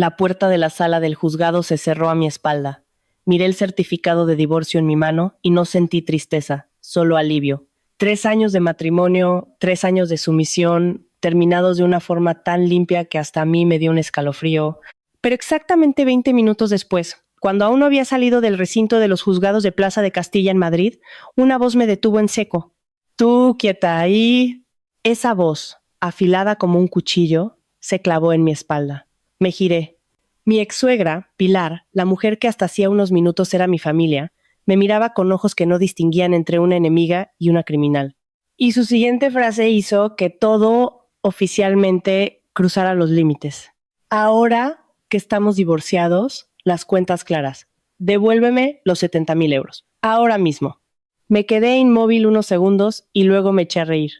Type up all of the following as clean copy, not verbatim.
La puerta de la sala del juzgado se cerró a mi espalda. Miré el certificado de divorcio en mi mano y no sentí tristeza, solo alivio. 3 años de matrimonio, 3 años de sumisión, terminados de una forma tan limpia que hasta a mí me dio un escalofrío. Pero exactamente 20 minutos después, cuando aún no había salido del recinto de los juzgados de Plaza de Castilla en Madrid, una voz me detuvo en seco. Tú, quieta ahí. Esa voz, afilada como un cuchillo, se clavó en mi espalda. Me giré. Mi ex-suegra, Pilar, la mujer que hasta hacía unos minutos era mi familia, me miraba con ojos que no distinguían entre una enemiga y una criminal. Y su siguiente frase hizo que todo oficialmente cruzara los límites. Ahora que estamos divorciados, las cuentas claras. Devuélveme los 70,000 euros. Ahora mismo. Me quedé inmóvil unos segundos y luego me eché a reír.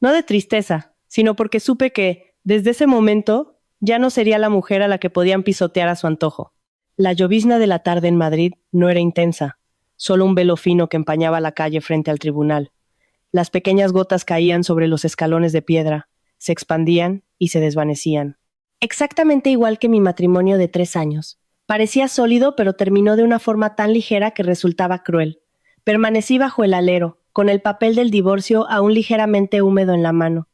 No de tristeza, sino porque supe que, desde ese momento, ya no sería la mujer a la que podían pisotear a su antojo. La llovizna de la tarde en Madrid no era intensa, solo un velo fino que empañaba la calle frente al tribunal. Las pequeñas gotas caían sobre los escalones de piedra, se expandían y se desvanecían. Exactamente igual que mi matrimonio de 3 años. Parecía sólido, pero terminó de una forma tan ligera que resultaba cruel. Permanecí bajo el alero, con el papel del divorcio aún ligeramente húmedo en la mano.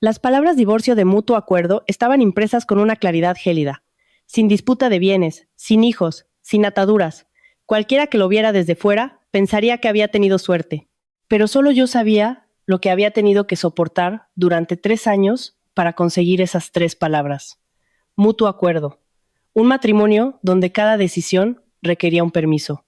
Las palabras divorcio de mutuo acuerdo estaban impresas con una claridad gélida. Sin disputa de bienes, sin hijos, sin ataduras. Cualquiera que lo viera desde fuera pensaría que había tenido suerte. Pero solo yo sabía lo que había tenido que soportar durante 3 años para conseguir esas 3 palabras. Mutuo acuerdo. Un matrimonio donde cada decisión requería un permiso.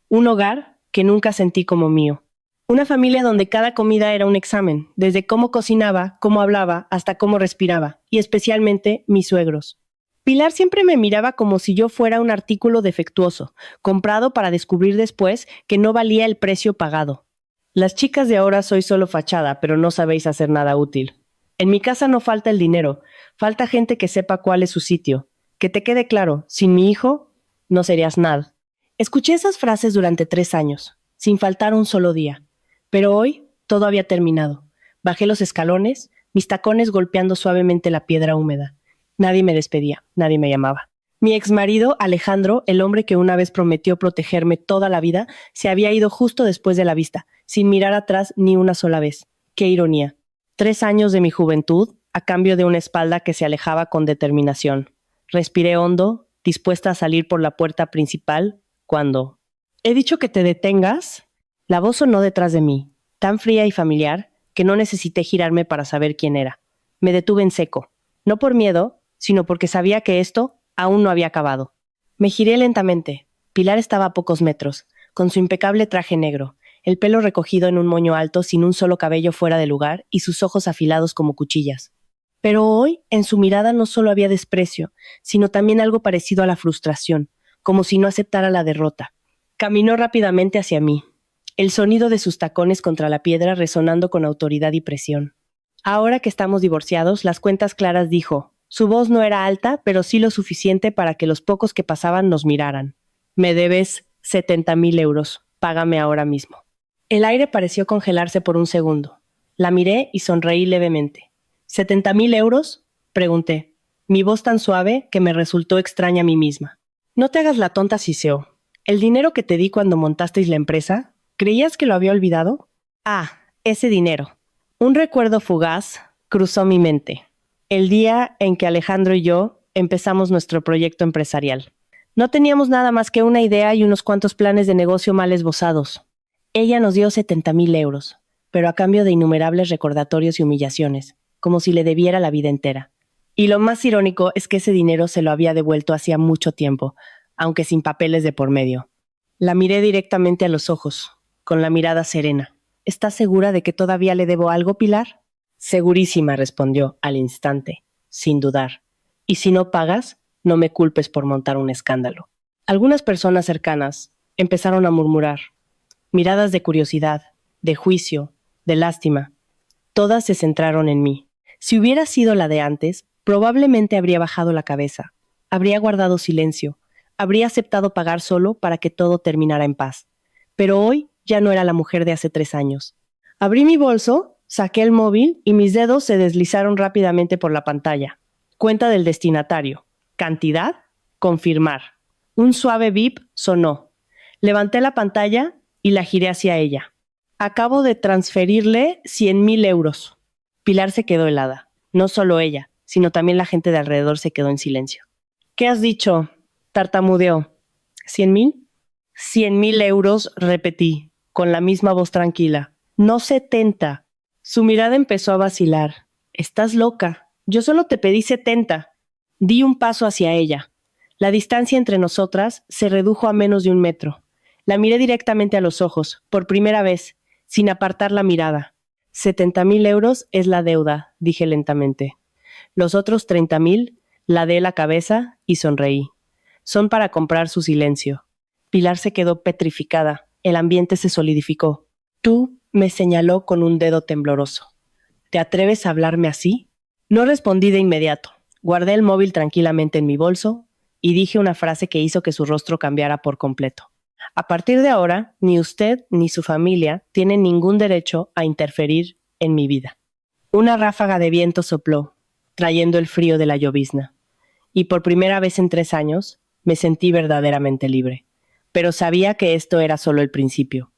Un hogar que nunca sentí como mío. Una familia donde cada comida era un examen, desde cómo cocinaba, cómo hablaba, hasta cómo respiraba, y especialmente mis suegros. Pilar siempre me miraba como si yo fuera un artículo defectuoso, comprado para descubrir después que no valía el precio pagado. Las chicas de ahora sois solo fachada, pero no sabéis hacer nada útil. En mi casa no falta el dinero, falta gente que sepa cuál es su sitio. Que te quede claro, sin mi hijo, no serías nada. Escuché esas frases durante 3 años, sin faltar un solo día. Pero hoy todo había terminado. Bajé los escalones, mis tacones golpeando suavemente la piedra húmeda. Nadie me despedía, nadie me llamaba. Mi exmarido, Alejandro, el hombre que una vez prometió protegerme toda la vida, se había ido justo después de la vista, sin mirar atrás ni una sola vez. ¡Qué ironía! 3 años de mi juventud, a cambio de una espalda que se alejaba con determinación. Respiré hondo, dispuesta a salir por la puerta principal, cuando... ¿He dicho que te detengas? La voz sonó detrás de mí, tan fría y familiar, que no necesité girarme para saber quién era. Me detuve en seco, no por miedo, sino porque sabía que esto aún no había acabado. Me giré lentamente. Pilar estaba a pocos metros, con su impecable traje negro, el pelo recogido en un moño alto sin un solo cabello fuera de lugar y sus ojos afilados como cuchillas. Pero hoy, en su mirada no solo había desprecio, sino también algo parecido a la frustración, como si no aceptara la derrota. Caminó rápidamente hacia mí, el sonido de sus tacones contra la piedra resonando con autoridad y presión. Ahora que estamos divorciados, las cuentas claras, dijo. Su voz no era alta, pero sí lo suficiente para que los pocos que pasaban nos miraran. Me debes 70,000 euros. Págame ahora mismo. El aire pareció congelarse por un segundo. La miré y sonreí levemente. ¿70,000 euros? Pregunté, mi voz tan suave que me resultó extraña a mí misma. No te hagas la tonta, Siseo. ¿El dinero que te di cuando montasteis la empresa? ¿Creías que lo había olvidado? Ah, ese dinero. Un recuerdo fugaz cruzó mi mente. El día en que Alejandro y yo empezamos nuestro proyecto empresarial. No teníamos nada más que una idea y unos cuantos planes de negocio mal esbozados. Ella nos dio 70,000 euros, pero a cambio de innumerables recordatorios y humillaciones, como si le debiera la vida entera. Y lo más irónico es que ese dinero se lo había devuelto hacía mucho tiempo, aunque sin papeles de por medio. La miré directamente a los ojos, con la mirada serena. ¿Estás segura de que todavía le debo algo, Pilar? Segurísima, respondió al instante, sin dudar. Y si no pagas, no me culpes por montar un escándalo. Algunas personas cercanas empezaron a murmurar. Miradas de curiosidad, de juicio, de lástima. Todas se centraron en mí. Si hubiera sido la de antes, probablemente habría bajado la cabeza, habría guardado silencio, habría aceptado pagar solo para que todo terminara en paz. Pero hoy ya no era la mujer de hace 3 años. Abrí mi bolso, saqué el móvil y mis dedos se deslizaron rápidamente por la pantalla. Cuenta del destinatario. ¿Cantidad? Confirmar. Un suave bip sonó. Levanté la pantalla y la giré hacia ella. Acabo de transferirle 100,000 euros. Pilar se quedó helada. No solo ella, sino también la gente de alrededor se quedó en silencio. ¿Qué has dicho? Tartamudeó. ¿100,000? 100,000 euros, repetí, con la misma voz tranquila. No 70. Su mirada empezó a vacilar. Estás loca. Yo solo te pedí 70. Di un paso hacia ella. La distancia entre nosotras se redujo a menos de 1 metro. La miré directamente a los ojos, por primera vez, sin apartar la mirada. 70,000 euros es la deuda, dije lentamente. Los otros 30,000, ladé la cabeza y sonreí. Son para comprar su silencio. Pilar se quedó petrificada. El ambiente se solidificó. Tú, me señaló con un dedo tembloroso. ¿Te atreves a hablarme así? No respondí de inmediato. Guardé el móvil tranquilamente en mi bolso y dije una frase que hizo que su rostro cambiara por completo. A partir de ahora, ni usted ni su familia tienen ningún derecho a interferir en mi vida. Una ráfaga de viento sopló, trayendo el frío de la llovizna. Y por primera vez en 3 años, me sentí verdaderamente libre. Pero sabía que esto era solo el principio.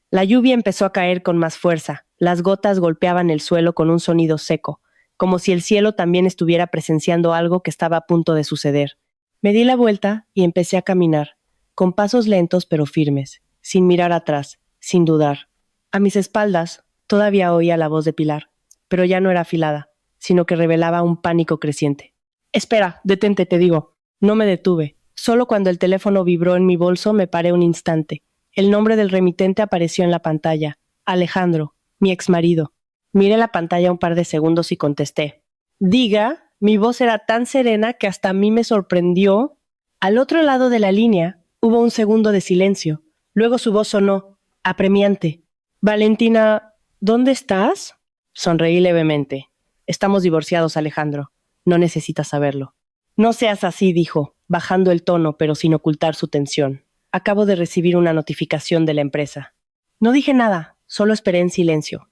La lluvia empezó a caer con más fuerza. Las gotas golpeaban el suelo con un sonido seco, como si el cielo también estuviera presenciando algo que estaba a punto de suceder. Me di la vuelta y empecé a caminar, con pasos lentos pero firmes, sin mirar atrás, sin dudar. A mis espaldas todavía oía la voz de Pilar, pero ya no era afilada, sino que revelaba un pánico creciente. Espera, detente, te digo. No me detuve. Solo cuando el teléfono vibró en mi bolso me paré un instante. El nombre del remitente apareció en la pantalla. Alejandro, mi exmarido. Miré la pantalla un par de segundos y contesté. Diga, mi voz era tan serena que hasta a mí me sorprendió. Al otro lado de la línea hubo un segundo de silencio. Luego su voz sonó, apremiante. Valentina, ¿dónde estás? Sonreí levemente. Estamos divorciados, Alejandro. No necesitas saberlo. No seas así, dijo, bajando el tono pero sin ocultar su tensión. Acabo de recibir una notificación de la empresa. No dije nada, solo esperé en silencio.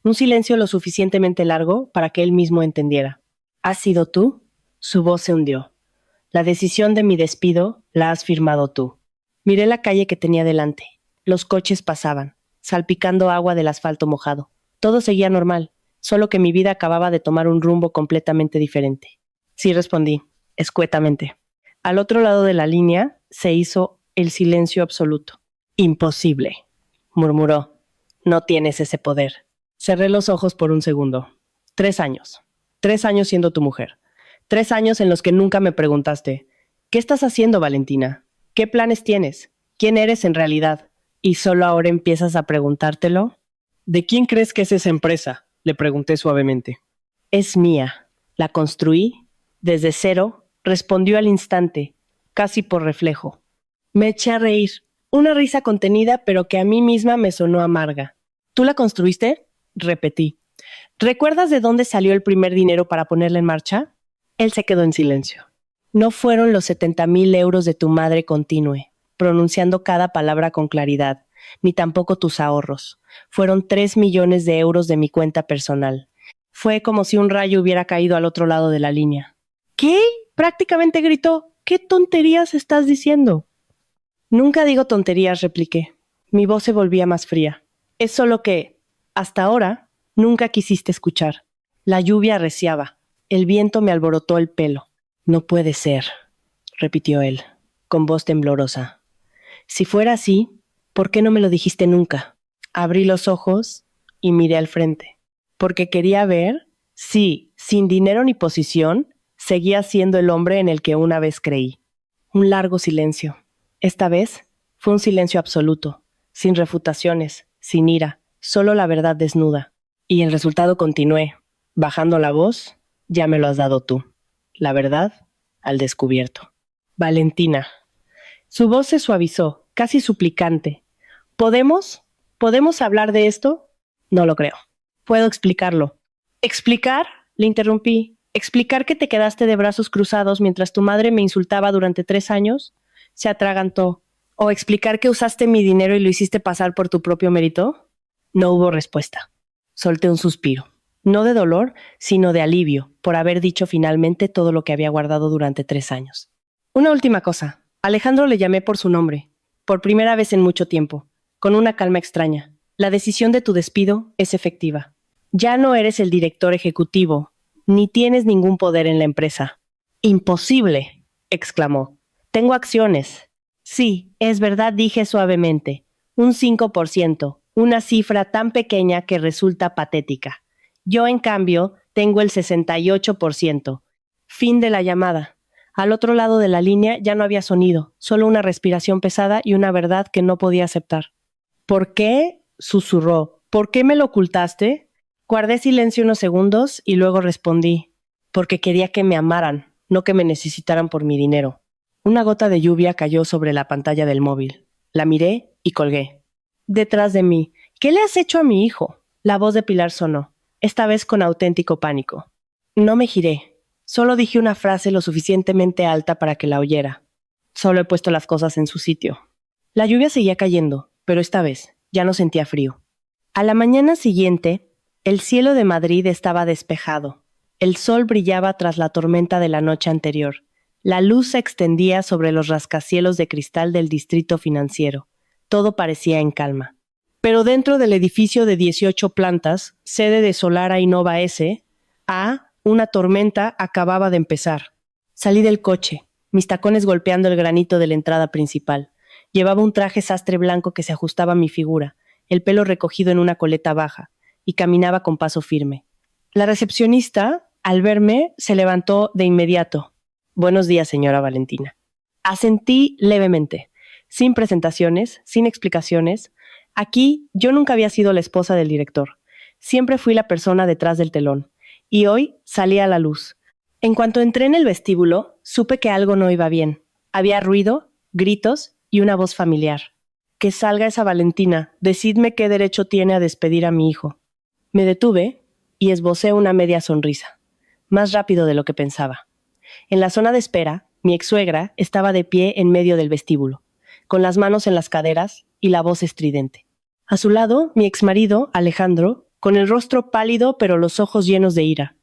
Un silencio lo suficientemente largo para que él mismo entendiera. ¿Has sido tú? Su voz se hundió. La decisión de mi despido la has firmado tú. Miré la calle que tenía delante. Los coches pasaban, salpicando agua del asfalto mojado. Todo seguía normal, solo que mi vida acababa de tomar un rumbo completamente diferente. Sí, respondí, escuetamente. Al otro lado de la línea se hizo el silencio absoluto. Imposible, murmuró. No tienes ese poder. Cerré los ojos por un segundo. 3 años. 3 años siendo tu mujer. 3 años en los que nunca me preguntaste, ¿qué estás haciendo, Valentina? ¿Qué planes tienes? ¿Quién eres en realidad? ¿Y solo ahora empiezas a preguntártelo? ¿De quién crees que es esa empresa? Le pregunté suavemente. Es mía. La construí desde cero, respondió al instante, casi por reflejo. Me eché a reír, una risa contenida pero que a mí misma me sonó amarga. ¿Tú la construiste? Repetí. ¿Recuerdas de dónde salió el primer dinero para ponerla en marcha? Él se quedó en silencio. No fueron los 70,000 euros de tu madre, continue, pronunciando cada palabra con claridad, ni tampoco tus ahorros. Fueron 3 millones de euros de mi cuenta personal. Fue como si un rayo hubiera caído al otro lado de la línea. ¿Qué? Prácticamente gritó. ¿Qué tonterías estás diciendo? Nunca digo tonterías, repliqué. Mi voz se volvía más fría. Es solo que, hasta ahora, nunca quisiste escuchar. La lluvia arreciaba. El viento me alborotó el pelo. No puede ser, repitió él, con voz temblorosa. Si fuera así, ¿por qué no me lo dijiste nunca? Abrí los ojos y miré al frente. Porque quería ver si, sin dinero ni posición, seguía siendo el hombre en el que una vez creí. Un largo silencio. Esta vez fue un silencio absoluto, sin refutaciones, sin ira, solo la verdad desnuda. Y el resultado continué, bajando la voz, ya me lo has dado tú. La verdad, al descubierto. Valentina. Su voz se suavizó, casi suplicante. ¿Podemos hablar de esto? No lo creo. Puedo explicarlo. ¿Explicar? Le interrumpí. ¿Explicar que te quedaste de brazos cruzados mientras tu madre me insultaba durante 3 años? Se atragantó. ¿O explicar que usaste mi dinero y lo hiciste pasar por tu propio mérito? No hubo respuesta. Solté un suspiro. No de dolor, sino de alivio, por haber dicho finalmente todo lo que había guardado durante 3 años. Una última cosa. Alejandro le llamé por su nombre, por primera vez en mucho tiempo, con una calma extraña. La decisión de tu despido es efectiva. Ya no eres el director ejecutivo, ni tienes ningún poder en la empresa. Imposible, exclamó. Tengo acciones. Sí, es verdad, dije suavemente. Un 5%, una cifra tan pequeña que resulta patética. Yo, en cambio, tengo el 68%. Fin de la llamada. Al otro lado de la línea ya no había sonido, solo una respiración pesada y una verdad que no podía aceptar. ¿Por qué? Susurró. ¿Por qué me lo ocultaste? Guardé silencio unos segundos y luego respondí. Porque quería que me amaran, no que me necesitaran por mi dinero. Una gota de lluvia cayó sobre la pantalla del móvil. La miré y colgué. Detrás de mí. ¿Qué le has hecho a mi hijo? La voz de Pilar sonó, esta vez con auténtico pánico. No me giré. Solo dije una frase lo suficientemente alta para que la oyera. Solo he puesto las cosas en su sitio. La lluvia seguía cayendo, pero esta vez ya no sentía frío. A la mañana siguiente, el cielo de Madrid estaba despejado. El sol brillaba tras la tormenta de la noche anterior. La luz se extendía sobre los rascacielos de cristal del distrito financiero. Todo parecía en calma. Pero dentro del edificio de 18 plantas, sede de Solara Innova S.A., una tormenta acababa de empezar. Salí del coche, mis tacones golpeando el granito de la entrada principal. Llevaba un traje sastre blanco que se ajustaba a mi figura, el pelo recogido en una coleta baja, y caminaba con paso firme. La recepcionista, al verme, se levantó de inmediato. Buenos días, señora Valentina. Asentí levemente, sin presentaciones, sin explicaciones. Aquí yo nunca había sido la esposa del director. Siempre fui la persona detrás del telón. Y hoy salí a la luz. En cuanto entré en el vestíbulo, supe que algo no iba bien. Había ruido, gritos y una voz familiar. Que salga esa Valentina, decidme qué derecho tiene a despedir a mi hijo. Me detuve y esbocé una media sonrisa, más rápido de lo que pensaba. En la zona de espera, mi ex-suegra estaba de pie en medio del vestíbulo, con las manos en las caderas y la voz estridente. A su lado, mi exmarido, Alejandro, con el rostro pálido pero los ojos llenos de ira.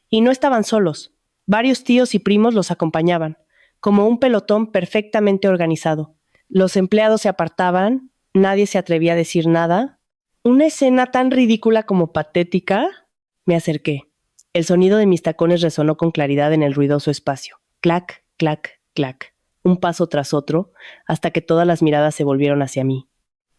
Y no estaban solos. Varios tíos y primos los acompañaban, como un pelotón perfectamente organizado. Los empleados se apartaban, nadie se atrevía a decir nada. Una escena tan ridícula como patética. Me acerqué. El sonido de mis tacones resonó con claridad en el ruidoso espacio. Clac, clac, clac. Un paso tras otro, hasta que todas las miradas se volvieron hacia mí.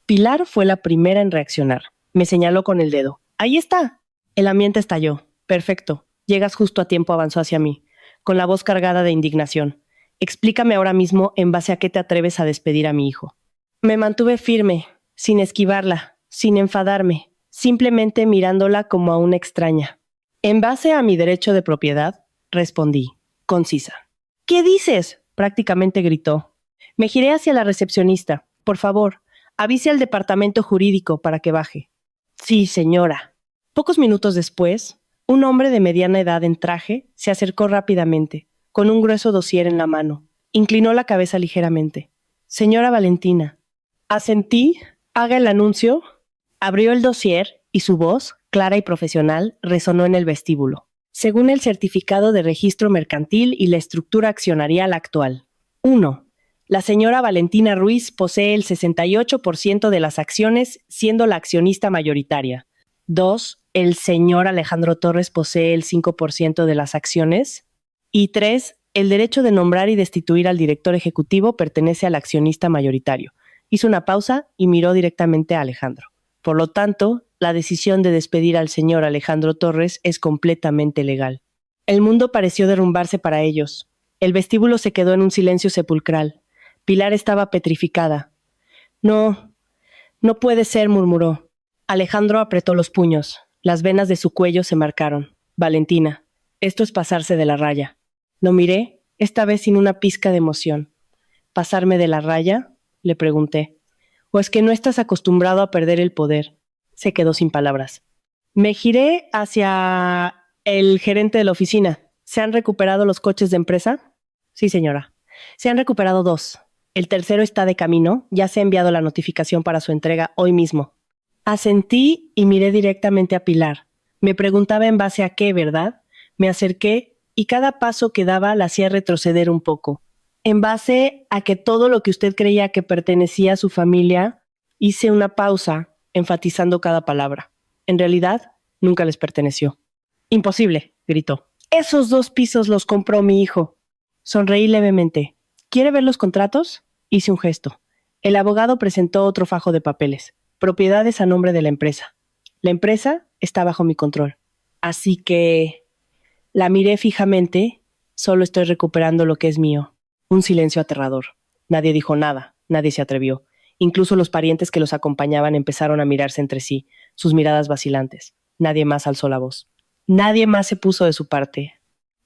Pilar fue la primera en reaccionar. Me señaló con el dedo. ¡Ahí está! El ambiente estalló. Perfecto. Llegas justo a tiempo, avanzó hacia mí, con la voz cargada de indignación. Explícame ahora mismo en base a qué te atreves a despedir a mi hijo. Me mantuve firme, sin esquivarla, sin enfadarme, simplemente mirándola como a una extraña. En base a mi derecho de propiedad, respondí, concisa. ¿Qué dices?, prácticamente gritó. Me giré hacia la recepcionista. Por favor, avise al departamento jurídico para que baje. Sí, señora. Pocos minutos después, un hombre de mediana edad en traje se acercó rápidamente, con un grueso dossier en la mano. Inclinó la cabeza ligeramente. Señora Valentina. Asentí, haga el anuncio. Abrió el dossier y su voz, clara y profesional, resonó en el vestíbulo. Según el certificado de registro mercantil y la estructura accionarial actual. 1. La señora Valentina Ruiz posee el 68% de las acciones, siendo la accionista mayoritaria. 2. El señor Alejandro Torres posee el 5% de las acciones. Y 3. El derecho de nombrar y destituir al director ejecutivo pertenece al accionista mayoritario. Hizo una pausa y miró directamente a Alejandro. Por lo tanto, la decisión de despedir al señor Alejandro Torres es completamente legal. El mundo pareció derrumbarse para ellos. El vestíbulo se quedó en un silencio sepulcral. Pilar estaba petrificada. No puede ser, murmuró. Alejandro apretó los puños. Las venas de su cuello se marcaron. Valentina, esto es pasarse de la raya. Lo miré, esta vez sin una pizca de emoción. ¿Pasarme de la raya?, le pregunté. ¿O es que no estás acostumbrado a perder el poder? Se quedó sin palabras. Me giré hacia el gerente de la oficina. ¿Se han recuperado los coches de empresa? Sí, señora. Se han recuperado 2. El tercero está de camino. Ya se ha enviado la notificación para su entrega hoy mismo. Asentí y miré directamente a Pilar. Me preguntaba en base a qué, ¿verdad? Me acerqué y cada paso que daba la hacía retroceder un poco. En base a que todo lo que usted creía que pertenecía a su familia, hice una pausa, enfatizando cada palabra. En realidad, nunca les perteneció. Imposible, gritó. Esos 2 pisos los compró mi hijo. Sonreí levemente. ¿Quiere ver los contratos? Hice un gesto. El abogado presentó otro fajo de papeles. Propiedades a nombre de la empresa. La empresa está bajo mi control. Así que la miré fijamente. Solo estoy recuperando lo que es mío. Un silencio aterrador. Nadie dijo nada. Nadie se atrevió. Incluso los parientes que los acompañaban empezaron a mirarse entre sí, sus miradas vacilantes. Nadie más alzó la voz. Nadie más se puso de su parte.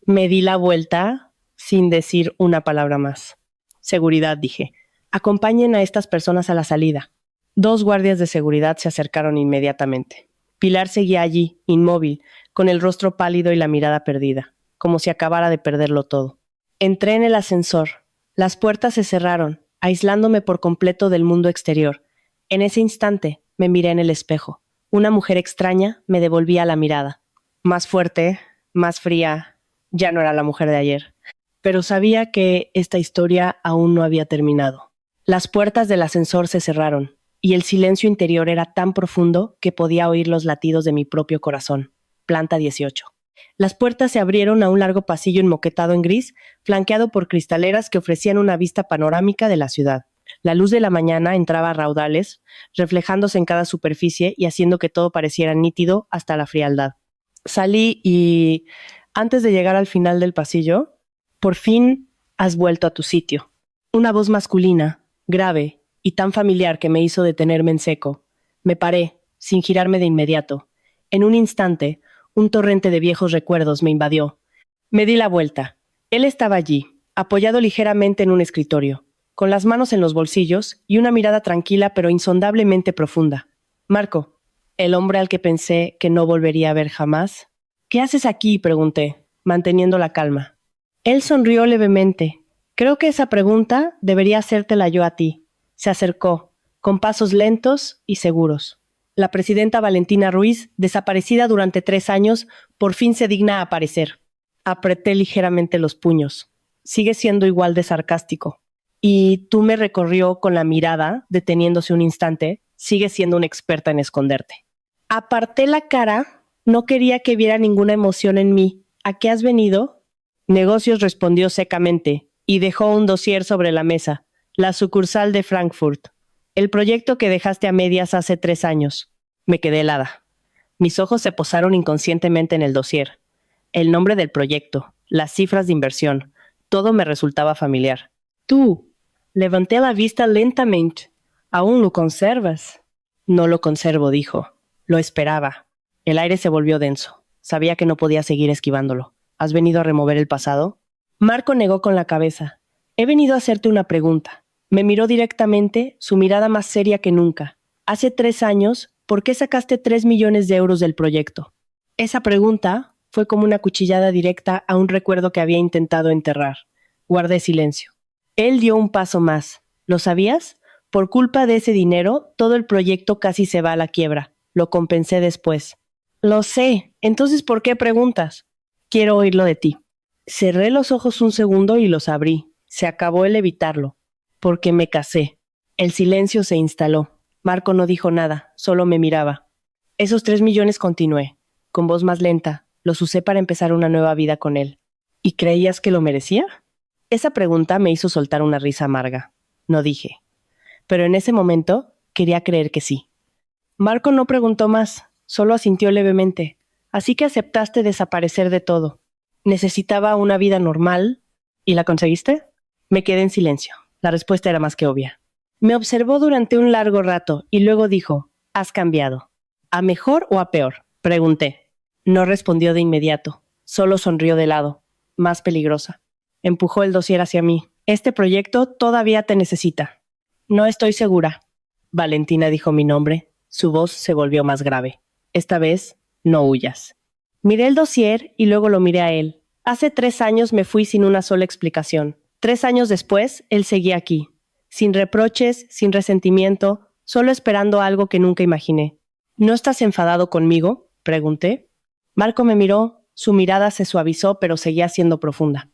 Me di la vuelta sin decir una palabra más. Seguridad, dije. Acompañen a estas personas a la salida. 2 guardias de seguridad se acercaron inmediatamente. Pilar seguía allí, inmóvil, con el rostro pálido y la mirada perdida, como si acabara de perderlo todo. Entré en el ascensor. Las puertas se cerraron, aislándome por completo del mundo exterior. En ese instante me miré en el espejo. Una mujer extraña me devolvía la mirada. Más fuerte, más fría, ya no era la mujer de ayer. Pero sabía que esta historia aún no había terminado. Las puertas del ascensor se cerraron, y el silencio interior era tan profundo que podía oír los latidos de mi propio corazón. Planta 18. Las puertas se abrieron a un largo pasillo enmoquetado en gris, flanqueado por cristaleras que ofrecían una vista panorámica de la ciudad. La luz de la mañana entraba a raudales, reflejándose en cada superficie y haciendo que todo pareciera nítido hasta la frialdad. Salí y, antes de llegar al final del pasillo, por fin has vuelto a tu sitio. Una voz masculina, grave y tan familiar que me hizo detenerme en seco. Me paré, sin girarme de inmediato. En un instante, un torrente de viejos recuerdos me invadió. Me di la vuelta. Él estaba allí, apoyado ligeramente en un escritorio, con las manos en los bolsillos y una mirada tranquila pero insondablemente profunda. Marco, el hombre al que pensé que no volvería a ver jamás. ¿Qué haces aquí?, pregunté, manteniendo la calma. Él sonrió levemente. Creo que esa pregunta debería hacértela yo a ti. Se acercó, con pasos lentos y seguros. La presidenta Valentina Ruiz, desaparecida durante 3 años, por fin se digna a aparecer. Apreté ligeramente los puños. Sigue siendo igual de sarcástico. Y tú, me recorrió con la mirada, deteniéndose un instante, sigue siendo una experta en esconderte. Aparté la cara, no quería que viera ninguna emoción en mí. ¿A qué has venido? Negocios, respondió secamente, y dejó un dossier sobre la mesa. La sucursal de Frankfurt. El proyecto que dejaste a medias hace 3 años. Me quedé helada. Mis ojos se posaron inconscientemente en el dossier. El nombre del proyecto, las cifras de inversión, todo me resultaba familiar. Tú, levanté la vista lentamente. ¿Aún lo conservas? No lo conservo, dijo. Lo esperaba. El aire se volvió denso. Sabía que no podía seguir esquivándolo. ¿Has venido a remover el pasado? Marco negó con la cabeza. He venido a hacerte una pregunta. Me miró directamente, su mirada más seria que nunca. Hace 3 años, ¿por qué sacaste 3 millones de euros del proyecto? Esa pregunta fue como una cuchillada directa a un recuerdo que había intentado enterrar. Guardé silencio. Él dio un paso más. ¿Lo sabías? Por culpa de ese dinero, todo el proyecto casi se va a la quiebra. Lo compensé después. Lo sé. Entonces, ¿por qué preguntas? Quiero oírlo de ti. Cerré los ojos un segundo y los abrí. Se acabó el evitarlo. Porque me casé. El silencio se instaló. Marco no dijo nada, solo me miraba. Esos 3 millones, continué, con voz más lenta. Los usé para empezar una nueva vida con él. ¿Y creías que lo merecía? Esa pregunta me hizo soltar una risa amarga. No dije. Pero en ese momento quería creer que sí. Marco no preguntó más, solo asintió levemente. Así que aceptaste desaparecer de todo. Necesitaba una vida normal. ¿Y la conseguiste? Me quedé en silencio. La respuesta era más que obvia. Me observó durante un largo rato y luego dijo, «Has cambiado». ¿A mejor o a peor?, pregunté. No respondió de inmediato. Solo sonrió de lado, más peligrosa. Empujó el dossier hacia mí. «Este proyecto todavía te necesita». «No estoy segura». Valentina dijo mi nombre. Su voz se volvió más grave. «Esta vez, no huyas». Miré el dossier y luego lo miré a él. Hace 3 años me fui sin una sola explicación. 3 años después, él seguía aquí. Sin reproches, sin resentimiento, solo esperando algo que nunca imaginé. ¿No estás enfadado conmigo?, pregunté. Marco me miró, su mirada se suavizó pero seguía siendo profunda.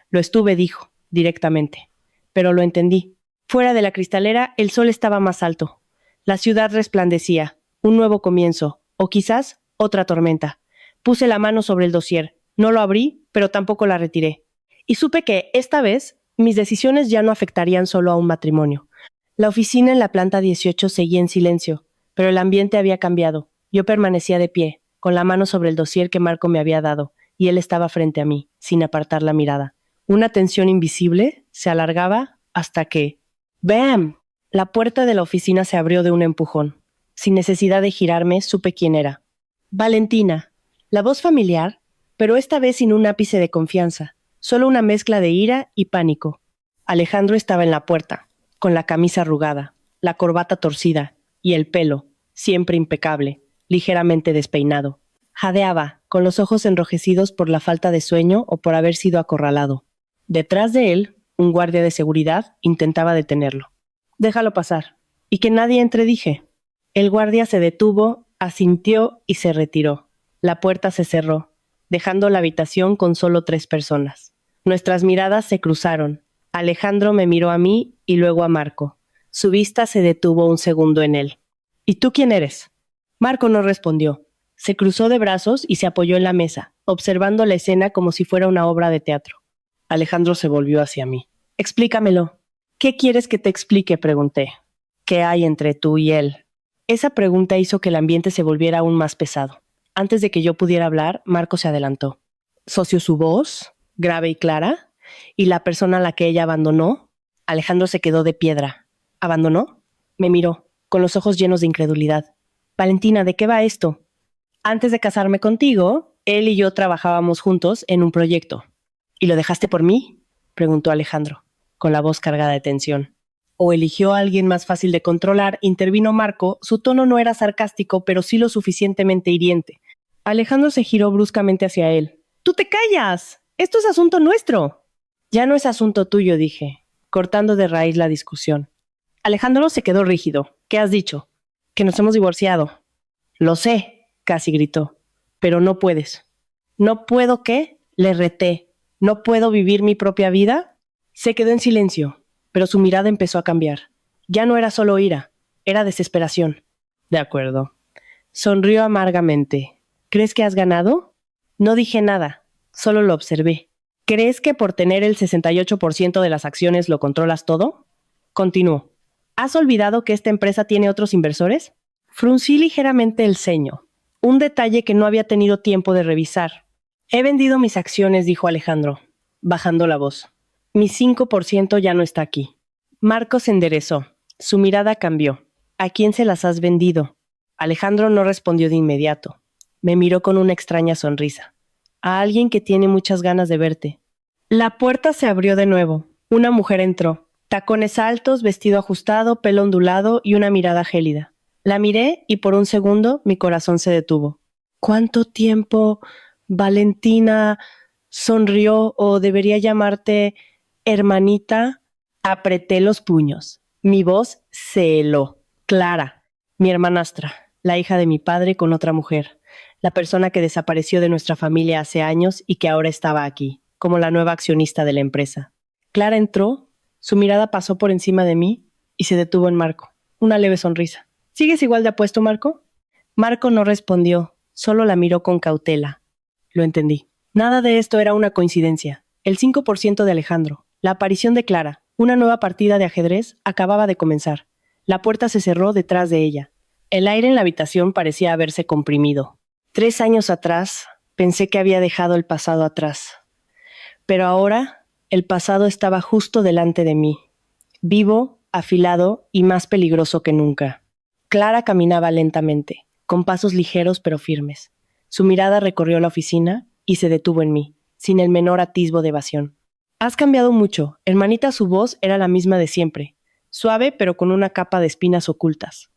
Lo estuve, dijo. directamente. Pero lo entendí. Fuera de la cristalera, el sol estaba más alto. La ciudad resplandecía. Un nuevo comienzo. O quizás otra tormenta. Puse la mano sobre el dossier. No lo abrí, pero tampoco la retiré. Y supe que, esta vez, mis decisiones ya no afectarían solo a un matrimonio. La oficina en la planta 18 seguía en silencio, pero el ambiente había cambiado. Yo permanecía de pie, con la mano sobre el dossier que Marco me había dado, y él estaba frente a mí, sin apartar la mirada. Una tensión invisible se alargaba hasta que... ¡Bam! La puerta de la oficina se abrió de un empujón. Sin necesidad de girarme, supe quién era. Valentina. La voz familiar, pero esta vez sin un ápice de confianza, solo una mezcla de ira y pánico. Alejandro estaba en la puerta, con la camisa arrugada, la corbata torcida y el pelo, siempre impecable, ligeramente despeinado. Jadeaba, con los ojos enrojecidos por la falta de sueño o por haber sido acorralado. Detrás de él, un guardia de seguridad intentaba detenerlo. «Déjalo pasar. Y que nadie entre», dije. El guardia se detuvo, asintió y se retiró. La puerta se cerró, dejando la habitación con solo 3 personas. Nuestras miradas se cruzaron. Alejandro me miró a mí y luego a Marco. Su vista se detuvo un segundo en él. «¿Y tú quién eres?» Marco no respondió. Se cruzó de brazos y se apoyó en la mesa, observando la escena como si fuera una obra de teatro. Alejandro se volvió hacia mí. «Explícamelo». «¿Qué quieres que te explique?», pregunté. «¿Qué hay entre tú y él?». Esa pregunta hizo que el ambiente se volviera aún más pesado. Antes de que yo pudiera hablar, Marco se adelantó. ¿Soció su voz, grave y clara? ¿Y la persona a la que ella abandonó? Alejandro se quedó de piedra. ¿Abandonó? Me miró, con los ojos llenos de incredulidad. «Valentina, ¿de qué va esto?» «Antes de casarme contigo, él y yo trabajábamos juntos en un proyecto». «¿Y lo dejaste por mí?», preguntó Alejandro, con la voz cargada de tensión. «¿O eligió a alguien más fácil de controlar?», intervino Marco. Su tono no era sarcástico, pero sí lo suficientemente hiriente. Alejandro se giró bruscamente hacia él. «¡Tú te callas! ¡Esto es asunto nuestro!». «Ya no es asunto tuyo», dije, cortando de raíz la discusión. Alejandro se quedó rígido. «¿Qué has dicho?». «Que nos hemos divorciado». «Lo sé», casi gritó. «Pero no puedes». «¿No puedo qué?», le reté. «¿No puedo vivir mi propia vida?». Se quedó en silencio, pero su mirada empezó a cambiar. Ya no era solo ira, era desesperación. «De acuerdo». Sonrió amargamente. «¿Crees que has ganado?». No dije nada, solo lo observé. «¿Crees que por tener el 68% de las acciones lo controlas todo?». Continuó. «¿Has olvidado que esta empresa tiene otros inversores?». Fruncí ligeramente el ceño, un detalle que no había tenido tiempo de revisar. «He vendido mis acciones», dijo Alejandro, bajando la voz. «Mi 5% ya no está aquí». Marco se enderezó. Su mirada cambió. «¿A quién se las has vendido?». Alejandro no respondió de inmediato. Me miró con una extraña sonrisa. «A alguien que tiene muchas ganas de verte». La puerta se abrió de nuevo. Una mujer entró. Tacones altos, vestido ajustado, pelo ondulado y una mirada gélida. La miré y por un segundo mi corazón se detuvo. «¿Cuánto tiempo, Valentina?» Sonrió. «¿O debería llamarte hermanita?». Apreté los puños. Mi voz se heló. «Clara, mi hermanastra, la hija de mi padre con otra mujer, la persona que desapareció de nuestra familia hace años y que ahora estaba aquí, como la nueva accionista de la empresa». Clara entró, su mirada pasó por encima de mí y se detuvo en Marco. Una leve sonrisa. «¿Sigues igual de apuesto, Marco?». Marco no respondió, solo la miró con cautela. Lo entendí. Nada de esto era una coincidencia. El 5% de Alejandro, la aparición de Clara, una nueva partida de ajedrez acababa de comenzar. La puerta se cerró detrás de ella. El aire en la habitación parecía haberse comprimido. 3 años atrás, pensé que había dejado el pasado atrás. Pero ahora, el pasado estaba justo delante de mí, vivo, afilado y más peligroso que nunca. Clara caminaba lentamente, con pasos ligeros pero firmes. Su mirada recorrió la oficina y se detuvo en mí, sin el menor atisbo de evasión. «Has cambiado mucho», hermanita. Su voz era la misma de siempre, suave pero con una capa de espinas ocultas.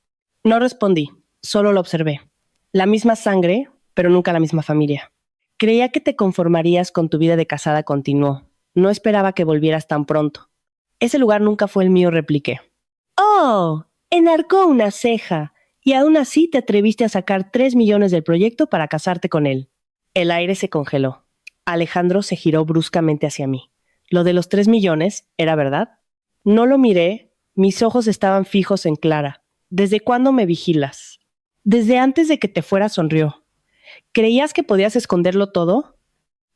No respondí, solo lo observé. La misma sangre, pero nunca la misma familia. «Creía que te conformarías con tu vida de casada», continuó. «No esperaba que volvieras tan pronto». «Ese lugar nunca fue el mío», repliqué. «Oh», enarcó una ceja. «Y aún así te atreviste a sacar 3 millones del proyecto para casarte con él». El aire se congeló. Alejandro se giró bruscamente hacia mí. ¿Lo de los 3 millones era verdad? No lo miré, mis ojos estaban fijos en Clara. ¿Desde cuándo me vigilas? Desde antes de que te fuera, sonrió. ¿Creías que podías esconderlo todo?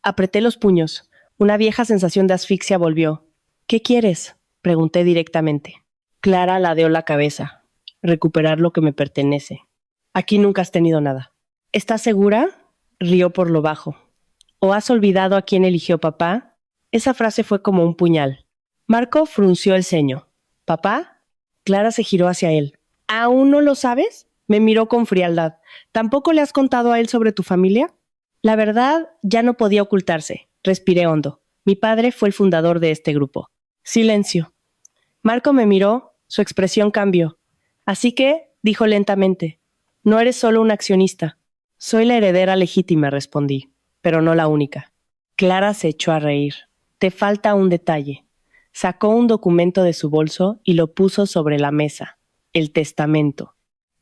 Apreté los puños. Una vieja sensación de asfixia volvió. ¿Qué quieres? Pregunté directamente. Clara ladeó la cabeza. Recuperar lo que me pertenece. Aquí nunca has tenido nada. ¿Estás segura? Rió por lo bajo. ¿O has olvidado a quién eligió papá? Esa frase fue como un puñal. Marco frunció el ceño. ¿Papá? Clara se giró hacia él. ¿Aún no lo sabes? Me miró con frialdad. ¿Tampoco le has contado a él sobre tu familia? La verdad ya no podía ocultarse. Respiré hondo. Mi padre fue el fundador de este grupo. Silencio. Marco me miró, su expresión cambió. Así que, dijo lentamente, no eres solo un accionista. Soy la heredera legítima, respondí, pero no la única. Clara se echó a reír. Te falta un detalle. Sacó un documento de su bolso y lo puso sobre la mesa. El testamento.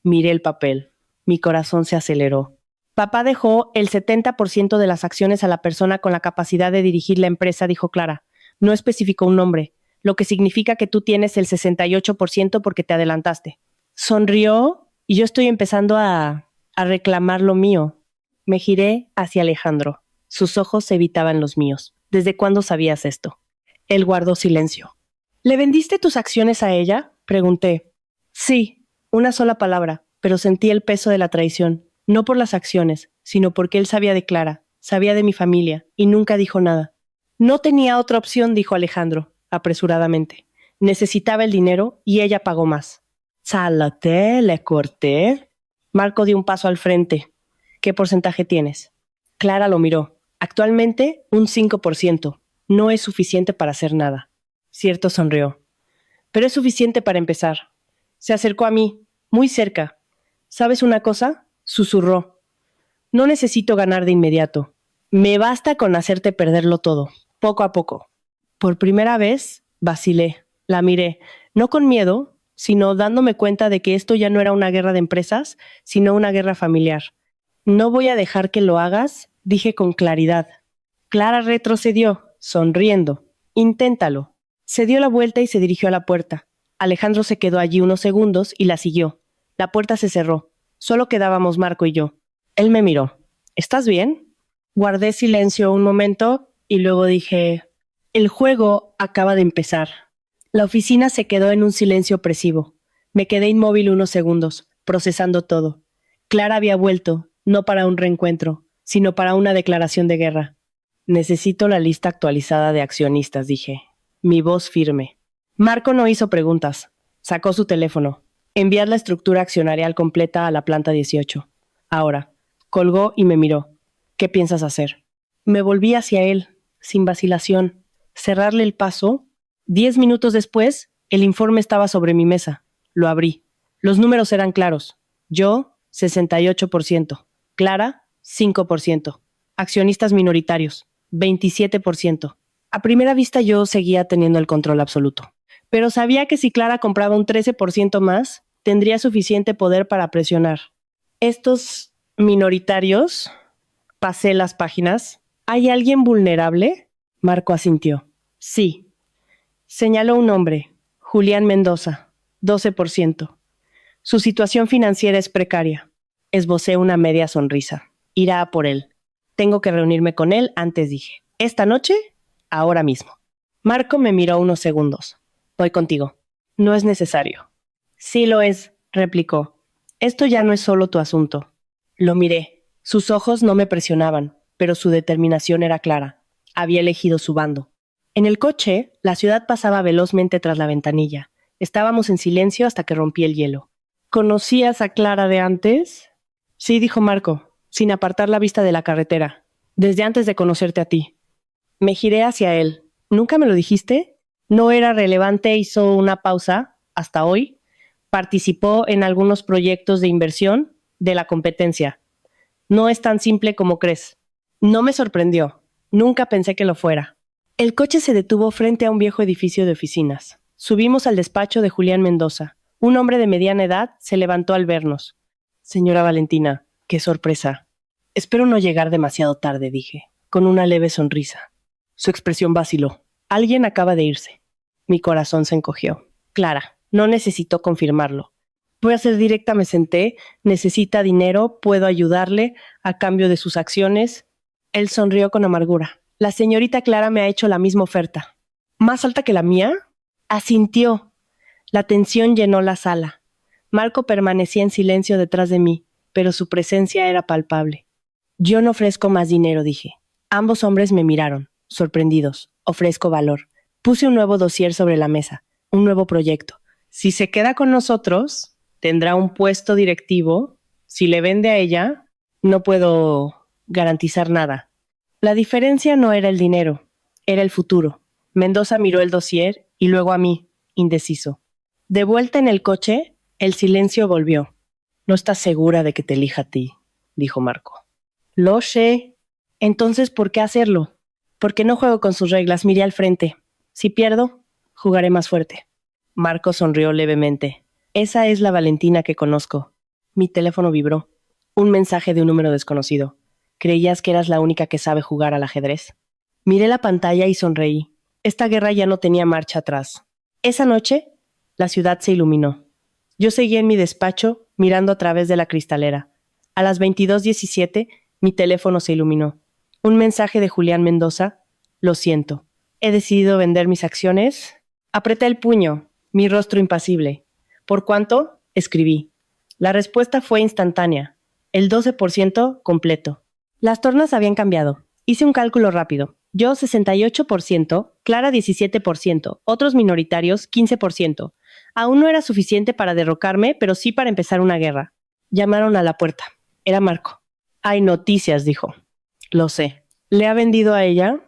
Miré el papel. Mi corazón se aceleró. Papá dejó el 70% de las acciones a la persona con la capacidad de dirigir la empresa, dijo Clara. No especificó un nombre, lo que significa que tú tienes el 68% porque te adelantaste. Sonrió y yo estoy empezando a reclamar lo mío. Me giré hacia Alejandro. Sus ojos evitaban los míos. ¿Desde cuándo sabías esto? Él guardó silencio. ¿Le vendiste tus acciones a ella? Pregunté. Sí, una sola palabra, pero sentí el peso de la traición. No por las acciones, sino porque él sabía de Clara, sabía de mi familia, y nunca dijo nada. No tenía otra opción, dijo Alejandro, apresuradamente. Necesitaba el dinero y ella pagó más. Chálate, le corté. Marco dio un paso al frente. ¿Qué porcentaje tienes? Clara lo miró. Actualmente, un 5%. No es suficiente para hacer nada. Cierto, sonrió. Pero es suficiente para empezar. Se acercó a mí, muy cerca. ¿Sabes una cosa? Susurró. No necesito ganar de inmediato. Me basta con hacerte perderlo todo, poco a poco. Por primera vez, vacilé. La miré, no con miedo, sino dándome cuenta de que esto ya no era una guerra de empresas, sino una guerra familiar. No voy a dejar que lo hagas, dije con claridad. Clara retrocedió, sonriendo. Inténtalo. Se dio la vuelta y se dirigió a la puerta. Alejandro se quedó allí unos segundos y la siguió. La puerta se cerró. Solo quedábamos Marco y yo. Él me miró. ¿Estás bien? Guardé silencio un momento y luego dije, el juego acaba de empezar. La oficina se quedó en un silencio opresivo. Me quedé inmóvil unos segundos, procesando todo. Clara había vuelto, no para un reencuentro, sino para una declaración de guerra. Necesito la lista actualizada de accionistas, dije. Mi voz firme. Marco no hizo preguntas. Sacó su teléfono. Enviar la estructura accionarial completa a la planta 18. Ahora. Colgó y me miró. ¿Qué piensas hacer? Me volví hacia él, sin vacilación. Cerrarle el paso. 10 minutos después, el informe estaba sobre mi mesa. Lo abrí. Los números eran claros. Yo, 68%. Clara, 5%. Accionistas minoritarios, 27%. A primera vista yo seguía teniendo el control absoluto. Pero sabía que si Clara compraba un 13% más, tendría suficiente poder para presionar. Estos minoritarios, pasé las páginas. ¿Hay alguien vulnerable? Marco asintió. Sí. Señaló un nombre, Julián Mendoza, 12%. Su situación financiera es precaria. Esbocé una media sonrisa. Irá a por él. Tengo que reunirme con él antes, dije. ¿Esta noche? Ahora mismo. Marco me miró unos segundos. Voy contigo. No es necesario. Sí lo es, replicó. Esto ya no es solo tu asunto. Lo miré. Sus ojos no me presionaban, pero su determinación era clara. Había elegido su bando. En el coche, la ciudad pasaba velozmente tras la ventanilla. Estábamos en silencio hasta que rompí el hielo. ¿Conocías a Clara de antes? Sí, dijo Marco, sin apartar la vista de la carretera. Desde antes de conocerte a ti. Me giré hacia él. ¿Nunca me lo dijiste? No era relevante, hizo una pausa, hasta hoy. Participó en algunos proyectos de inversión de la competencia. No es tan simple como crees. No me sorprendió. Nunca pensé que lo fuera. El coche se detuvo frente a un viejo edificio de oficinas. Subimos al despacho de Julián Mendoza. Un hombre de mediana edad se levantó al vernos. Señora Valentina, qué sorpresa. Espero no llegar demasiado tarde, dije, con una leve sonrisa. Su expresión vaciló. Alguien acaba de irse. Mi corazón se encogió. Clara, no necesitó confirmarlo. Voy a ser directa, me senté. Necesita dinero, puedo ayudarle a cambio de sus acciones. Él sonrió con amargura. La señorita Clara me ha hecho la misma oferta. ¿Más alta que la mía? Asintió. La tensión llenó la sala. Marco permanecía en silencio detrás de mí, pero su presencia era palpable. Yo no ofrezco más dinero, dije. Ambos hombres me miraron, sorprendidos. Ofrezco valor. Puse un nuevo dossier sobre la mesa, un nuevo proyecto. Si se queda con nosotros, tendrá un puesto directivo. Si le vende a ella, no puedo garantizar nada. La diferencia no era el dinero, era el futuro. Mendoza miró el dossier y luego a mí, indeciso. De vuelta en el coche, el silencio volvió. No estás segura de que te elija a ti, dijo Marco. Lo sé. Entonces, ¿por qué hacerlo? Porque no juego con sus reglas, miré al frente. Si pierdo, jugaré más fuerte. Marco sonrió levemente. Esa es la Valentina que conozco. Mi teléfono vibró. Un mensaje de un número desconocido. ¿Creías que eras la única que sabe jugar al ajedrez? Miré la pantalla y sonreí. Esta guerra ya no tenía marcha atrás. Esa noche, la ciudad se iluminó. Yo seguí en mi despacho, mirando a través de la cristalera. A las 22:17, mi teléfono se iluminó. Un mensaje de Julián Mendoza. Lo siento. He decidido vender mis acciones. Apreté el puño, mi rostro impasible. ¿Por cuánto? Escribí. La respuesta fue instantánea. El 12% completo. Las tornas habían cambiado. Hice un cálculo rápido. Yo 68%, Clara 17%, otros minoritarios 15%. Aún no era suficiente para derrocarme, pero sí para empezar una guerra. Llamaron a la puerta. Era Marco. Hay noticias, dijo. Lo sé. ¿Le ha vendido a ella?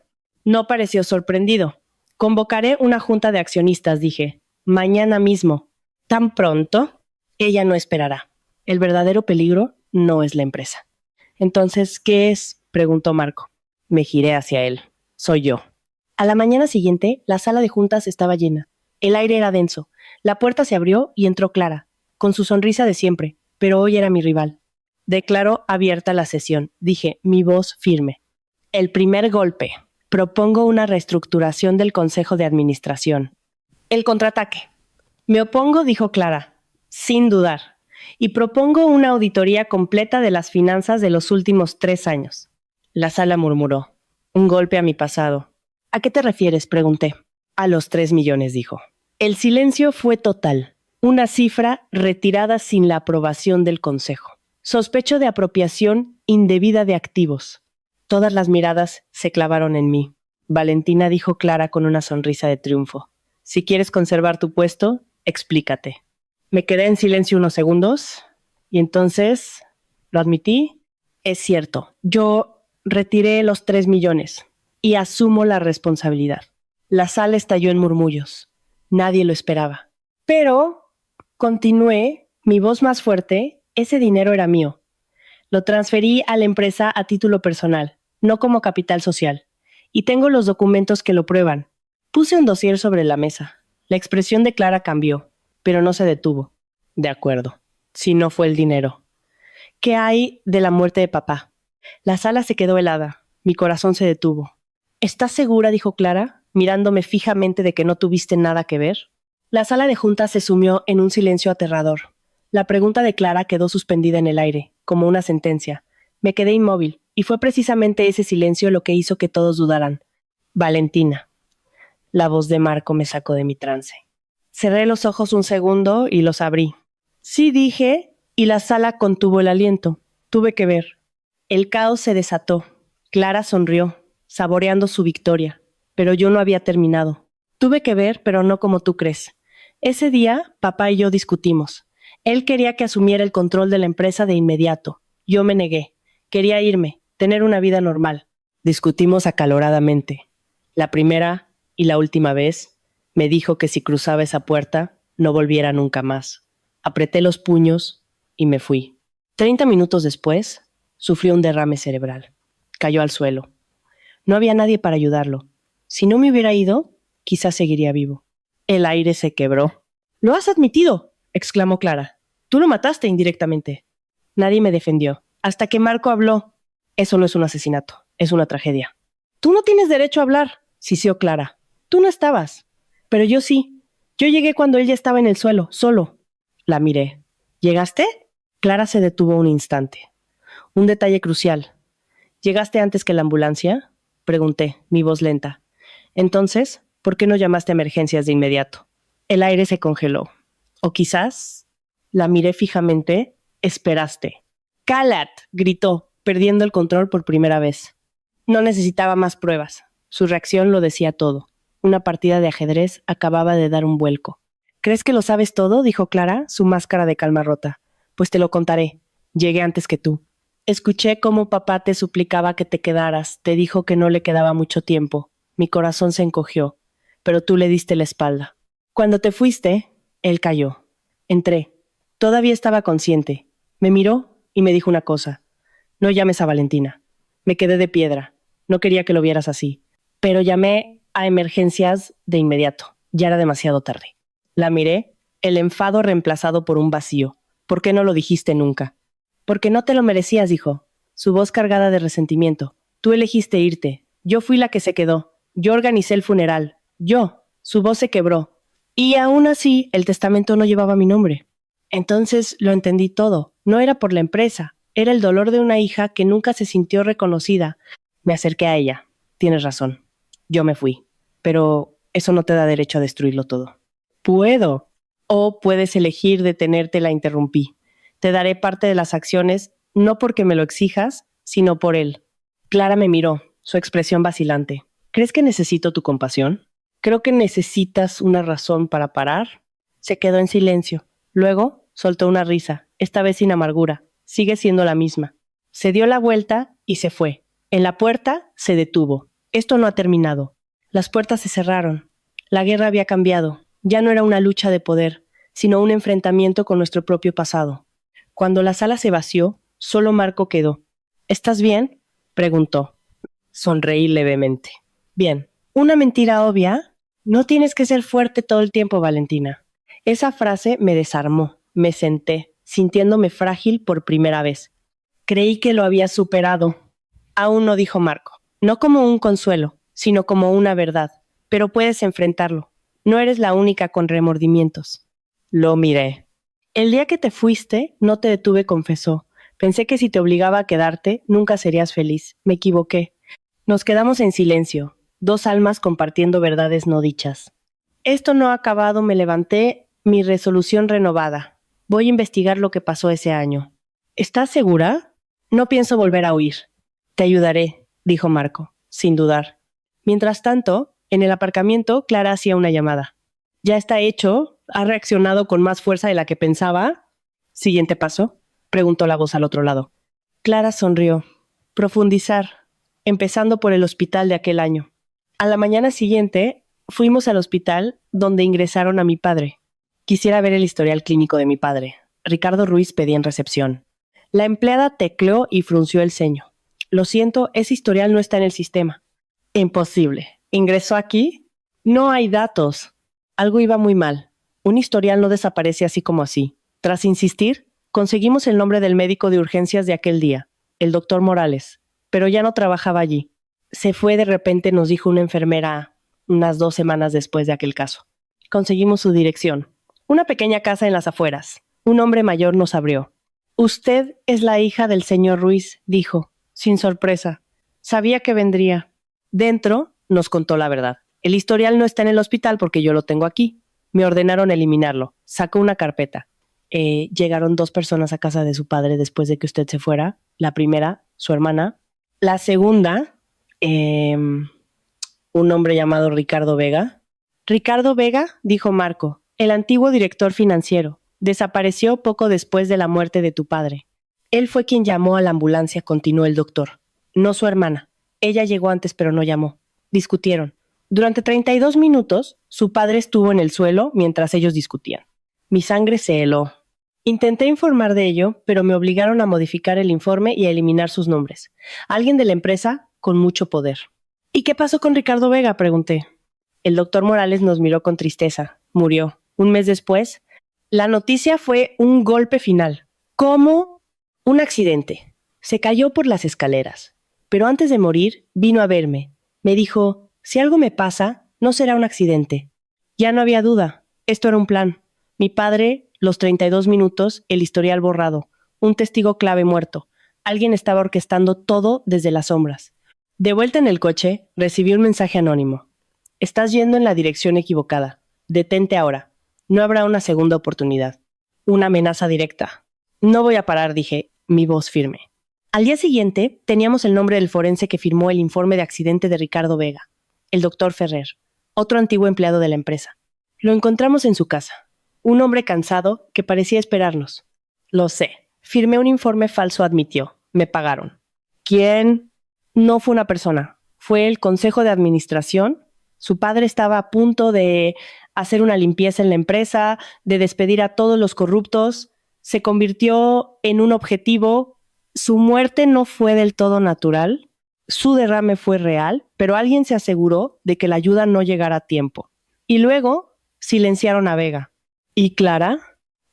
No pareció sorprendido. Convocaré una junta de accionistas, dije. Mañana mismo. ¿Tan pronto? Ella no esperará. El verdadero peligro no es la empresa. Entonces, ¿qué es? Preguntó Marco. Me giré hacia él. Soy yo. A la mañana siguiente, la sala de juntas estaba llena. El aire era denso. La puerta se abrió y entró Clara, con su sonrisa de siempre, pero hoy era mi rival. Declaró abierta la sesión. Dije, mi voz firme. El primer golpe. Propongo una reestructuración del Consejo de Administración. El contraataque. Me opongo, dijo Clara, sin dudar, y propongo una auditoría completa de las finanzas de los últimos 3 años. La sala murmuró. Un golpe a mi pasado. ¿A qué te refieres?, pregunté. A los 3 millones, dijo. El silencio fue total. Una cifra retirada sin la aprobación del Consejo. Sospecho de apropiación indebida de activos. Todas las miradas se clavaron en mí. Valentina, dijo Clara con una sonrisa de triunfo. Si quieres conservar tu puesto, explícate. Me quedé en silencio unos segundos y entonces lo admití. Es cierto, yo retiré los 3 millones y asumo la responsabilidad. La sala estalló en murmullos. Nadie lo esperaba. Pero, continué, mi voz más fuerte, ese dinero era mío. Lo transferí a la empresa a título personal, no como capital social. Y tengo los documentos que lo prueban. Puse un dossier sobre la mesa. La expresión de Clara cambió, pero no se detuvo. De acuerdo. Si no fue el dinero. ¿Qué hay de la muerte de papá? La sala se quedó helada. Mi corazón se detuvo. ¿Estás segura?, dijo Clara, mirándome fijamente, de que no tuviste nada que ver. La sala de juntas se sumió en un silencio aterrador. La pregunta de Clara quedó suspendida en el aire, como una sentencia. Me quedé inmóvil, y fue precisamente ese silencio lo que hizo que todos dudaran. Valentina. La voz de Marco me sacó de mi trance. Cerré los ojos un segundo y los abrí. Sí, dije, y la sala contuvo el aliento. Tuve que ver. El caos se desató. Clara sonrió, saboreando su victoria, pero yo no había terminado. Tuve que ver, pero no como tú crees. Ese día, papá y yo discutimos. Él quería que asumiera el control de la empresa de inmediato. Yo me negué. Quería irme, tener una vida normal. Discutimos acaloradamente. La primera y la última vez, me dijo que si cruzaba esa puerta, no volviera nunca más. Apreté los puños y me fui. 30 minutos después, sufrió un derrame cerebral. Cayó al suelo. No había nadie para ayudarlo. Si no me hubiera ido, quizás seguiría vivo. El aire se quebró. «¡Lo has admitido!», exclamó Clara. «Tú lo mataste indirectamente». Nadie me defendió. Hasta que Marco habló. «Eso no es un asesinato, es una tragedia». «Tú no tienes derecho a hablar», sisió Clara. Tú no estabas. Pero yo sí. Yo llegué cuando él ya estaba en el suelo, solo. La miré. ¿Llegaste? Clara se detuvo un instante. Un detalle crucial. ¿Llegaste antes que la ambulancia? Pregunté, mi voz lenta. Entonces, ¿por qué no llamaste a emergencias de inmediato? El aire se congeló. O quizás, la miré fijamente, esperaste. ¡Calat! Gritó, perdiendo el control por primera vez. No necesitaba más pruebas. Su reacción lo decía todo. Una partida de ajedrez acababa de dar un vuelco. ¿Crees que lo sabes todo?, dijo Clara, su máscara de calma rota. Pues te lo contaré. Llegué antes que tú. Escuché cómo papá te suplicaba que te quedaras, te dijo que no le quedaba mucho tiempo. Mi corazón se encogió, pero tú le diste la espalda. Cuando te fuiste, él cayó. Entré. Todavía estaba consciente. Me miró y me dijo una cosa. No llames a Valentina. Me quedé de piedra. No quería que lo vieras así. Pero llamé a emergencias de inmediato. Ya era demasiado tarde. La miré, el enfado reemplazado por un vacío. ¿Por qué no lo dijiste nunca? Porque no te lo merecías, dijo, su voz cargada de resentimiento. Tú elegiste irte. Yo fui la que se quedó. Yo organicé el funeral. Yo. Su voz se quebró. Y aún así, el testamento no llevaba mi nombre. Entonces lo entendí todo. No era por la empresa. Era el dolor de una hija que nunca se sintió reconocida. Me acerqué a ella. Tienes razón. Yo me fui. Pero eso no te da derecho a destruirlo todo. Puedo. O puedes elegir detenerte, la interrumpí. Te daré parte de las acciones, no porque me lo exijas, sino por él. Clara me miró, su expresión vacilante. ¿Crees que necesito tu compasión? Creo que necesitas una razón para parar. Se quedó en silencio. Luego soltó una risa, esta vez sin amargura. Sigue siendo la misma. Se dio la vuelta y se fue. En la puerta se detuvo. Esto no ha terminado. Las puertas se cerraron. La guerra había cambiado. Ya no era una lucha de poder, sino un enfrentamiento con nuestro propio pasado. Cuando la sala se vació, solo Marco quedó. ¿Estás bien?, preguntó. Sonreí levemente. Bien. ¿Una mentira obvia? No tienes que ser fuerte todo el tiempo, Valentina. Esa frase me desarmó. Me senté, sintiéndome frágil por primera vez. Creí que lo había superado. Aún no, dijo Marco. No como un consuelo, sino como una verdad. Pero puedes enfrentarlo. No eres la única con remordimientos. Lo miré. El día que te fuiste, no te detuve, confesó. Pensé que si te obligaba a quedarte, nunca serías feliz. Me equivoqué. Nos quedamos en silencio, dos almas compartiendo verdades no dichas. Esto no ha acabado, me levanté, mi resolución renovada. Voy a investigar lo que pasó ese año. ¿Estás segura? No pienso volver a huir. Te ayudaré, dijo Marco, sin dudar. Mientras tanto, en el aparcamiento, Clara hacía una llamada. Ya está hecho. ¿Ha reaccionado con más fuerza de la que pensaba? ¿Siguiente paso?, preguntó la voz al otro lado. Clara sonrió. Profundizar, empezando por el hospital de aquel año. A la mañana siguiente, fuimos al hospital donde ingresaron a mi padre. Quisiera ver el historial clínico de mi padre. Ricardo Ruiz pedía en recepción. La empleada tecleó y frunció el ceño. Lo siento, ese historial no está en el sistema. Imposible. ¿Ingresó aquí? No hay datos. Algo iba muy mal. Un historial no desaparece así como así. Tras insistir, conseguimos el nombre del médico de urgencias de aquel día, el doctor Morales, pero ya no trabajaba allí. Se fue de repente, nos dijo una enfermera unas 2 semanas después de aquel caso. Conseguimos su dirección. Una pequeña casa en las afueras. Un hombre mayor nos abrió. Usted es la hija del señor Ruiz, dijo, sin sorpresa. Sabía que vendría. Dentro, nos contó la verdad. El historial no está en el hospital porque yo lo tengo aquí. Me ordenaron eliminarlo. Sacó una carpeta. Llegaron 2 personas a casa de su padre después de que usted se fuera. La primera, su hermana. La segunda, un hombre llamado Ricardo Vega. Ricardo Vega, dijo Marco, el antiguo director financiero. Desapareció poco después de la muerte de tu padre. Él fue quien llamó a la ambulancia, continuó el doctor. No su hermana. Ella llegó antes pero no llamó. Discutieron. Durante 32 minutos, su padre estuvo en el suelo mientras ellos discutían. Mi sangre se heló. Intenté informar de ello, pero me obligaron a modificar el informe y a eliminar sus nombres. Alguien de la empresa con mucho poder. ¿Y qué pasó con Ricardo Vega?, pregunté. El doctor Morales nos miró con tristeza. Murió. Un mes después, la noticia fue un golpe final. ¿Cómo? Un accidente. Se cayó por las escaleras. Pero antes de morir, vino a verme. Me dijo, si algo me pasa, No será un accidente. Ya no había duda. Esto era un plan. Mi padre, los 32 minutos, el historial borrado, un testigo clave muerto. Alguien estaba orquestando todo desde las sombras. De vuelta en el coche, recibí un mensaje anónimo. Estás yendo en la dirección equivocada. Detente ahora. No habrá una segunda oportunidad. Una amenaza directa. No voy a parar, dije, mi voz firme. Al día siguiente, teníamos el nombre del forense que firmó el informe de accidente de Ricardo Vega, el doctor Ferrer, otro antiguo empleado de la empresa. Lo encontramos en su casa. Un hombre cansado que parecía esperarnos. Lo sé. Firmé un informe falso, admitió. Me pagaron. ¿Quién? No fue una persona. Fue el consejo de administración. Su padre estaba a punto de hacer una limpieza en la empresa, de despedir a todos los corruptos. Se convirtió en un objetivo. Su muerte no fue del todo natural. Su derrame fue real, pero alguien se aseguró de que la ayuda no llegara a tiempo. Y luego silenciaron a Vega. ¿Y Clara?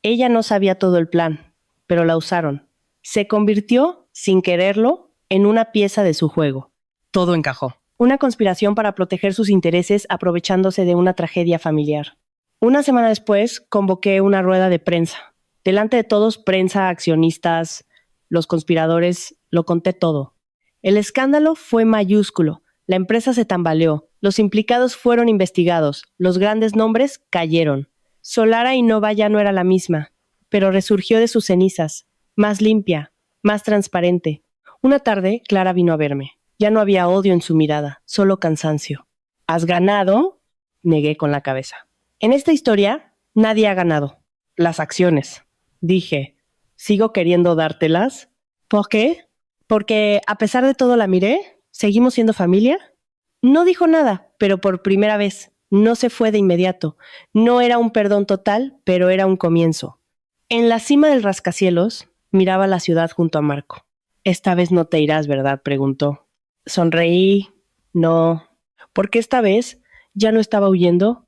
Ella no sabía todo el plan, pero la usaron. Se convirtió, sin quererlo, en una pieza de su juego. Todo encajó. Una conspiración para proteger sus intereses aprovechándose de una tragedia familiar. Una semana después, convoqué una rueda de prensa. Delante de todos, prensa, accionistas, los conspiradores, lo conté todo. El escándalo fue mayúsculo. La empresa se tambaleó. Los implicados fueron investigados. Los grandes nombres cayeron. Solara Innova ya no era la misma, pero resurgió de sus cenizas, más limpia, más transparente. Una tarde, Clara vino a verme. Ya no había odio en su mirada, solo cansancio. ¿Has ganado? Negué con la cabeza. En esta historia, nadie ha ganado. Las acciones. Dije, ¿sigo queriendo dártelas? ¿Por qué? Porque a pesar de todo la miré. ¿Seguimos siendo familia? No dijo nada, pero por primera vez. No se fue de inmediato. No era un perdón total, pero era un comienzo. En la cima del rascacielos, miraba la ciudad junto a Marco. Esta vez no te irás, ¿verdad?, preguntó. Sonreí. No. Porque esta vez ya no estaba huyendo.